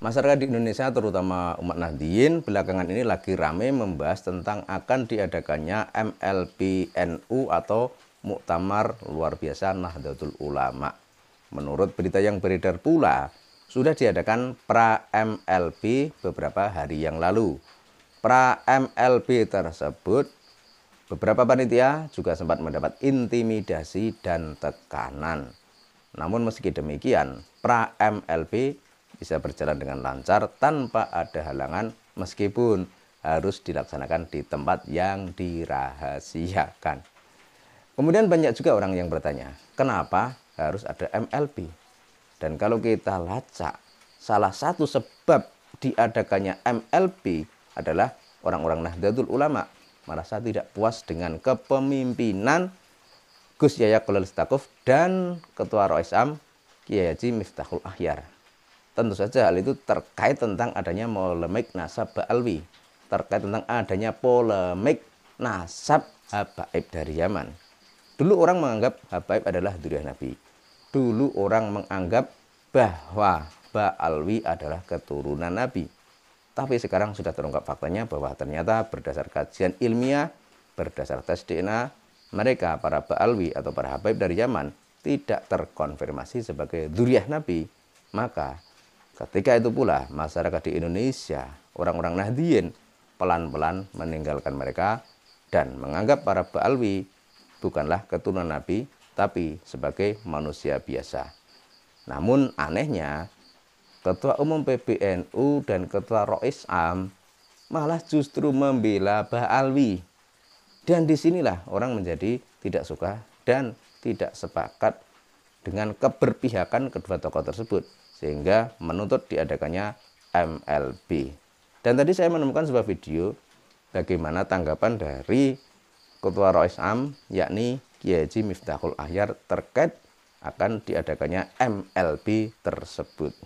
Masyarakat di Indonesia terutama umat Nahdliyin belakangan ini lagi rame membahas tentang akan diadakannya MLP-NU atau Muktamar Luar Biasa Nahdlatul Ulama. Menurut berita yang beredar pula, sudah diadakan pra-MLP beberapa hari yang lalu. Pra-MLP tersebut, beberapa panitia juga sempat mendapat intimidasi dan tekanan. Namun meski demikian, pra-MLP bisa berjalan dengan lancar tanpa ada halangan meskipun harus dilaksanakan di tempat yang dirahasiakan. Kemudian banyak juga orang yang bertanya, kenapa harus ada MLP? Dan kalau kita lacak, salah satu sebab diadakannya MLP adalah orang-orang Nahdlatul Ulama merasa tidak puas dengan kepemimpinan Gus Yahya Khalil Stakuf dan Ketua Roisam Kiai Haji Miftahul Akhyar. Tentu saja hal itu terkait tentang adanya polemik nasab Ba'alwi, terkait tentang adanya polemik nasab Habaib dari Yaman. Dulu orang menganggap Habaib adalah dzurriyyah Nabi. Dulu orang menganggap bahwa Ba'alwi adalah keturunan Nabi. Tapi sekarang sudah terungkap faktanya bahwa ternyata berdasar kajian ilmiah, berdasar tes DNA, mereka para Ba'alwi atau para Habaib dari Yaman tidak terkonfirmasi sebagai dzurriyyah Nabi. Maka ketika itu pula masyarakat di Indonesia, orang-orang Nahdliyin pelan-pelan meninggalkan mereka dan menganggap para Ba'alwi bukanlah keturunan Nabi, tapi sebagai manusia biasa. Namun anehnya, Ketua Umum PBNU dan Ketua Roisam malah justru membela Ba'alwi. Dan disinilah orang menjadi tidak suka dan tidak sepakat dengan keberpihakan kedua tokoh tersebut, sehingga menuntut diadakannya MLP. Dan tadi saya menemukan sebuah video bagaimana tanggapan dari Ketua Roisam, yakni Kiai Haji Miftahul Akhyar terkait akan diadakannya MLP tersebut.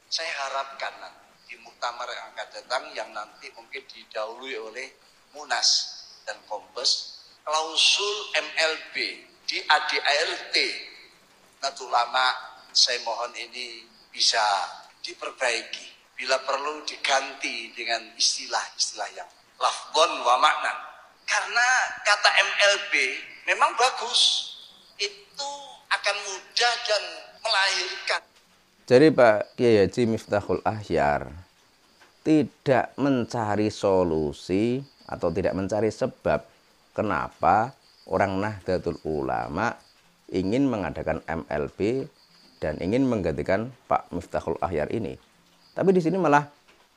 Saya harapkan di muktamar yang akan datang yang nanti mungkin didahului oleh Munas dan Kombes, klausul MLP di ADART Nahdlatul Ulama, saya mohon ini bisa diperbaiki. Bila perlu diganti dengan istilah-istilah yang lafdhon wa maknan. Karena kata MLP memang bagus. Itu akan mudah dan melahirkan. Jadi Pak Kiai Haji Miftahul Akhyar tidak mencari solusi atau tidak mencari sebab kenapa orang Nahdlatul Ulama ingin mengadakan MLP dan ingin menggantikan Pak Miftahul Akhyar ini. Tapi di sini malah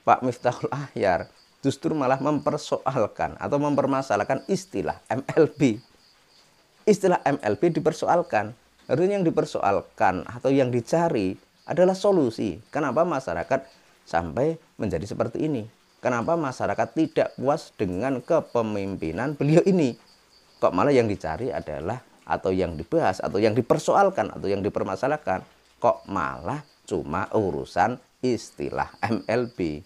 Pak Miftahul Akhyar justru malah mempersoalkan atau mempermasalahkan istilah MLP. Istilah MLP dipersoalkan. Harusnya yang dipersoalkan atau yang dicari adalah solusi. Kenapa masyarakat sampai menjadi seperti ini? Kenapa masyarakat tidak puas dengan kepemimpinan beliau ini? Kok malah yang dicari adalah atau yang dibahas atau yang dipersoalkan atau yang dipermasalahkan kok malah cuma urusan istilah MLP.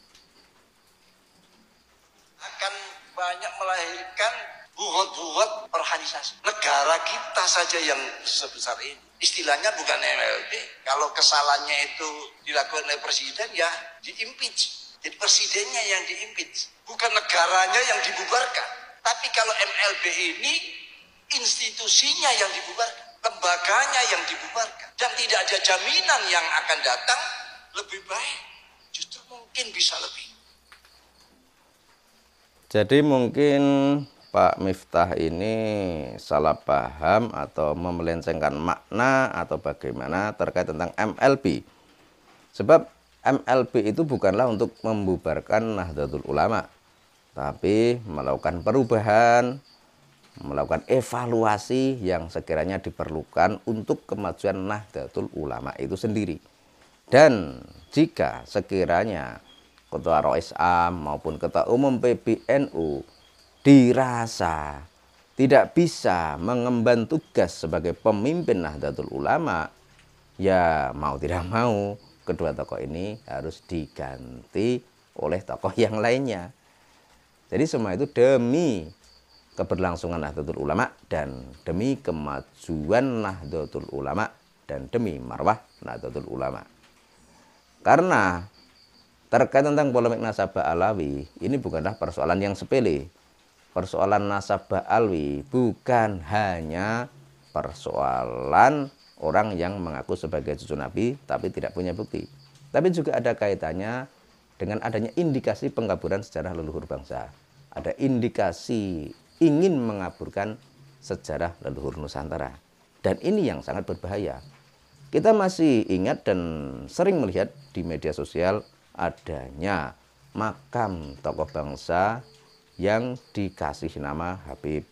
Akan banyak melahirkan buhot-buhot organisasi. Negara kita saja yang sebesar ini. Istilahnya bukan MLP. Kalau kesalahannya itu dilakukan oleh presiden, ya di-impeach. Jadi presidennya yang di-impeach. Bukan negaranya yang dibubarkan. Tapi kalau MLP ini institusinya yang dibubarkan. Lembaganya yang dibubarkan. Dan tidak ada jaminan yang akan datang lebih baik, justru mungkin bisa lebih. Jadi mungkin Pak Miftah ini salah paham atau memelencengkan makna atau bagaimana terkait tentang MLP. Sebab MLP itu bukanlah untuk membubarkan Nahdlatul Ulama, tapi melakukan perubahan, melakukan evaluasi yang sekiranya diperlukan untuk kemajuan Nahdlatul Ulama itu sendiri. Dan jika sekiranya Ketua Roisam maupun Ketua Umum PBNU dirasa tidak bisa mengemban tugas sebagai pemimpin Nahdlatul Ulama, ya mau tidak mau kedua tokoh ini harus diganti oleh tokoh yang lainnya. Jadi semua itu demi keberlangsungan Nahdlatul Ulama dan demi kemajuan Nahdlatul Ulama dan demi marwah Nahdlatul Ulama. Karena terkait tentang polemik nasabah Alawi, ini bukanlah persoalan yang sepele. Persoalan nasabah Alawi bukan hanya persoalan orang yang mengaku sebagai cucu Nabi tapi tidak punya bukti. Tapi juga ada kaitannya dengan adanya indikasi pengkaburan sejarah leluhur bangsa. Ada indikasi ingin mengaburkan sejarah leluhur Nusantara. Dan ini yang sangat berbahaya. Kita masih ingat dan sering melihat di media sosial adanya makam tokoh bangsa yang dikasih nama Habib.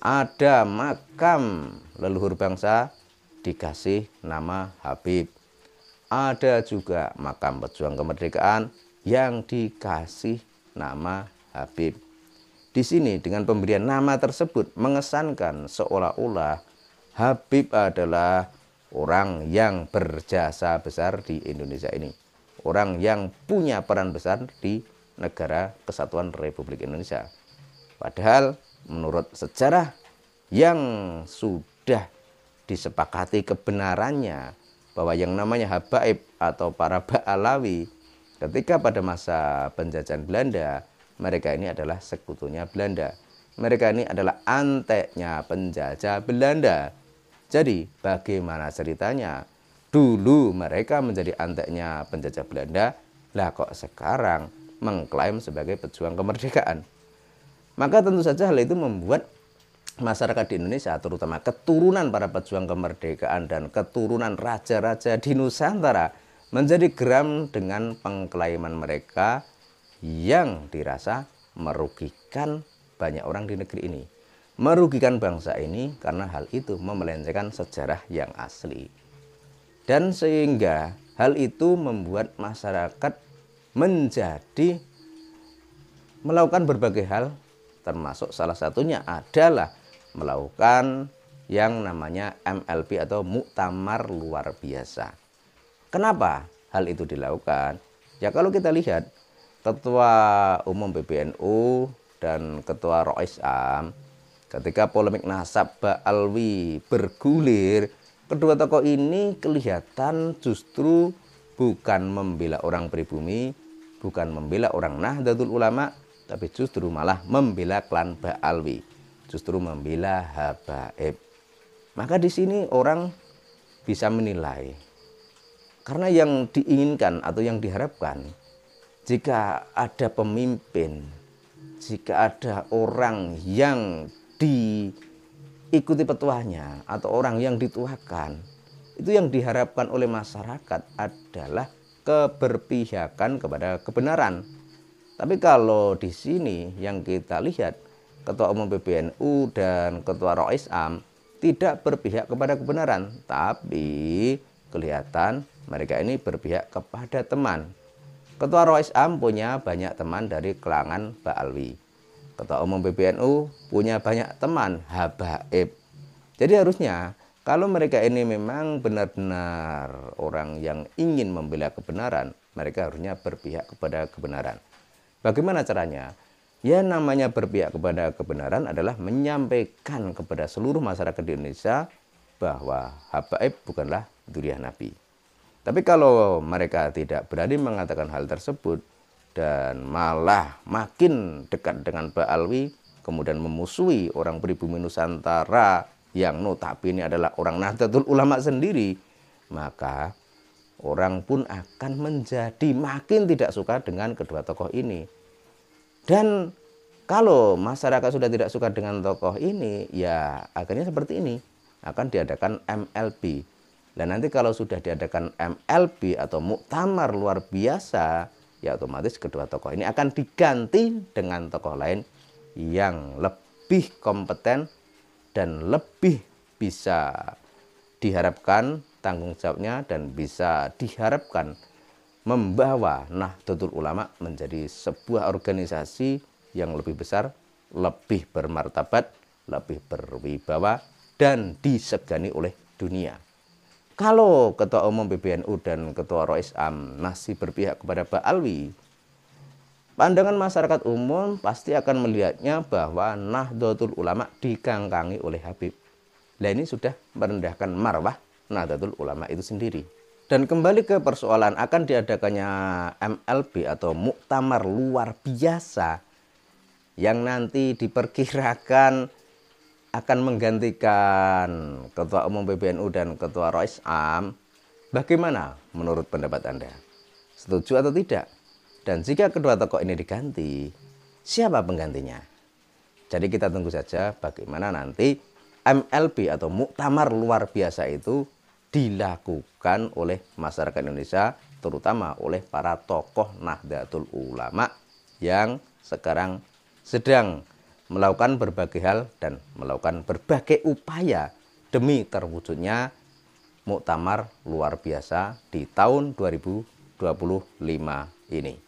Ada makam leluhur bangsa dikasih nama Habib. Ada juga makam pejuang kemerdekaan yang dikasih nama Habib. Di sini dengan pemberian nama tersebut mengesankan seolah-olah Habib adalah orang yang berjasa besar di Indonesia ini. Orang yang punya peran besar di negara Kesatuan Republik Indonesia. Padahal menurut sejarah yang sudah disepakati kebenarannya bahwa yang namanya Habaib atau para Ba'alawi ketika pada masa penjajahan Belanda, mereka ini adalah sekutunya Belanda. Mereka ini adalah anteknya penjajah Belanda. Jadi bagaimana ceritanya? Dulu mereka menjadi anteknya penjajah Belanda, lah kok sekarang mengklaim sebagai pejuang kemerdekaan. Maka tentu saja hal itu membuat masyarakat di Indonesia, terutama keturunan para pejuang kemerdekaan dan keturunan raja-raja di Nusantara, menjadi geram dengan pengklaiman mereka yang dirasa merugikan banyak orang di negeri ini. Merugikan bangsa ini karena hal itu memelencengkan sejarah yang asli. Dan sehingga hal itu membuat masyarakat menjadi melakukan berbagai hal, termasuk salah satunya adalah melakukan yang namanya MLB atau Muktamar Luar Biasa. Kenapa hal itu dilakukan? Ya kalau kita lihat Ketua Umum PBNU dan Ketua Rois Am ketika polemik nasab Ba'alwi bergulir, kedua tokoh ini kelihatan justru bukan membela orang pribumi, bukan membela orang Nahdlatul Ulama, tapi justru malah membela klan Ba'alwi, justru membela Habaib. Maka di sini orang bisa menilai, karena yang diinginkan atau yang diharapkan, jika ada pemimpin, jika ada orang yang diikuti petuahnya atau orang yang dituakan, itu yang diharapkan oleh masyarakat adalah keberpihakan kepada kebenaran. Tapi kalau di sini yang kita lihat, Ketua Umum PBNU dan Ketua Rois Am tidak berpihak kepada kebenaran, tapi kelihatan mereka ini berpihak kepada teman. Ketua Rois Am punya banyak teman dari kalangan Ba'alwi. Ketua Umum PBNU punya banyak teman Habaib. Jadi harusnya kalau mereka ini memang benar-benar orang yang ingin membela kebenaran, mereka harusnya berpihak kepada kebenaran. Bagaimana caranya? Ya namanya berpihak kepada kebenaran adalah menyampaikan kepada seluruh masyarakat di Indonesia bahwa Habaib bukanlah dzurriyyah Nabi. Tapi kalau mereka tidak berani mengatakan hal tersebut dan malah makin dekat dengan Ba'alwi, kemudian memusuhi orang pribumi Nusantara yang notabene adalah orang Nahdlatul Ulama sendiri, maka orang pun akan menjadi makin tidak suka dengan kedua tokoh ini. Dan kalau masyarakat sudah tidak suka dengan tokoh ini, ya akhirnya seperti ini, akan diadakan MLB. Dan nanti kalau sudah diadakan MLB atau Muktamar Luar Biasa, ya otomatis kedua tokoh ini akan diganti dengan tokoh lain yang lebih kompeten dan lebih bisa diharapkan tanggung jawabnya dan bisa diharapkan membawa Nahdlatul Ulama menjadi sebuah organisasi yang lebih besar, lebih bermartabat, lebih berwibawa, dan disegani oleh dunia. Kalau Ketua Umum PBNU dan Ketua Rois Am masih berpihak kepada Ba'alwi, pandangan masyarakat umum pasti akan melihatnya bahwa Nahdlatul Ulama dikangkangi oleh Habib. Nah ini sudah merendahkan marwah Nahdlatul Ulama itu sendiri. Dan kembali ke persoalan akan diadakannya MLB atau Muktamar Luar Biasa yang nanti diperkirakan akan menggantikan Ketua Umum PBNU dan Ketua Rois Am. Bagaimana menurut pendapat Anda? Setuju atau tidak? Dan jika kedua tokoh ini diganti, siapa penggantinya? Jadi kita tunggu saja bagaimana nanti MLB atau Muktamar Luar Biasa itu dilakukan oleh masyarakat Indonesia, terutama oleh para tokoh Nahdlatul Ulama yang sekarang sedang melakukan berbagai hal dan melakukan berbagai upaya demi terwujudnya Muktamar Luar Biasa di tahun 2025 ini.